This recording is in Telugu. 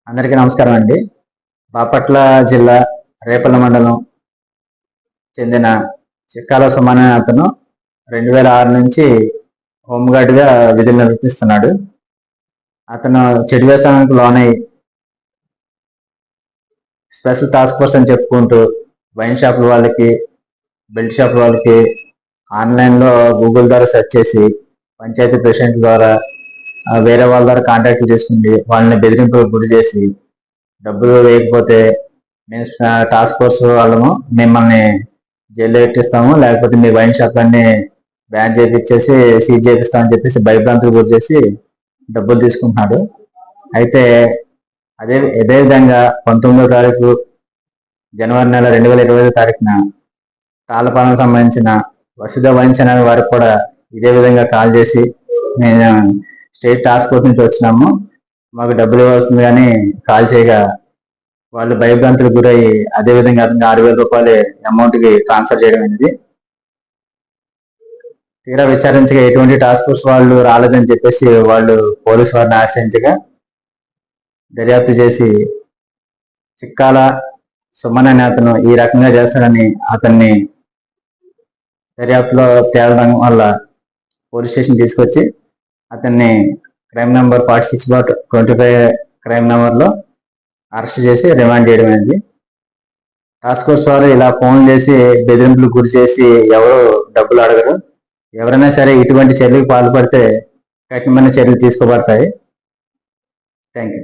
అందరికీ నమస్కారం అండి. బాపట్ల జిల్లా రేపల్ల మండలం చెందిన చిక్కాల సుమన్ అనే అతను 2006 నుంచి హోంగార్డ్గా విధులు నిర్వర్తిస్తున్నాడు. అతను చెడు వ్యసనానికి లోనై స్పెషల్ టాస్క్ ఫోర్స్ అని చెప్పుకుంటూ వైన్ షాపుల వాళ్ళకి, బెల్ట్ షాపుల వాళ్ళకి ఆన్లైన్లో గూగుల్ ద్వారా సెర్చ్ చేసి పంచాయతీ ప్రెసిడెంట్ ద్వారా వేరే వాళ్ళ ద్వారా కాంటాక్ట్ చేసుకుంది, వాళ్ళని బెదిరింపులకు గురి చేసి డబ్బులు వేయకపోతే మేము టాస్క్ ఫోర్స్ వాళ్ళము మిమ్మల్ని జైల్లో పెట్టిస్తాము, లేకపోతే మీ వైన్ షాప్ అన్ని బ్యాన్ చేయించేసి సీజ్ చేపిస్తామని చెప్పేసి భయభ్రాంతులు గురి చేసి డబ్బులు తీసుకుంటున్నాడు. అయితే ఇదే విధంగా 19వ తారీఖు జనవరి నెల 2025 తారీఖున తాళపాలెం సంబంధించిన వసుధ వైన్స్ అనే వారికి కూడా ఇదే విధంగా కాల్ చేసి నేను స్టేట్ టాస్క్ ఫోర్స్ నుంచి వచ్చినాము, మాకు డబ్బులు ఇవ్వాల్సింది కానీ కాల్ చేయగా వాళ్ళు భయభ్రాంతులకు గురయ్యి అదేవిధంగా అతనికి 6,000 రూపాయలు అమౌంట్కి ట్రాన్స్ఫర్ చేయడం అనేది. తీరా విచారించగా ఎటువంటి టాస్క్ ఫోర్స్ వాళ్ళు రాలేదని చెప్పేసి వాళ్ళు పోలీసు వారిని ఆశ్రయించగా దర్యాప్తు చేసి చిక్కాల సుమన్ అనే అతను ఈ రకంగా చేస్తాడని అతన్ని దర్యాప్తులో తేలడం వల్ల పోలీస్ స్టేషన్ తీసుకొచ్చి అతన్ని క్రైమ్ నెంబర్ 46/25 క్రైమ్ నెంబర్లో అరెస్ట్ చేసి రిమాండ్ చేయడం అయింది. టాస్క్ ఫోర్స్ వారు ఇలా ఫోన్ చేసి బెదిరింపులకు గురి చేసి ఎవరు డబ్బులు అడగరు. ఎవరైనా సరే ఇటువంటి చర్యలకు పాల్పడితే కఠినమైన చర్యలు తీసుకోబడతాయి. Thank you.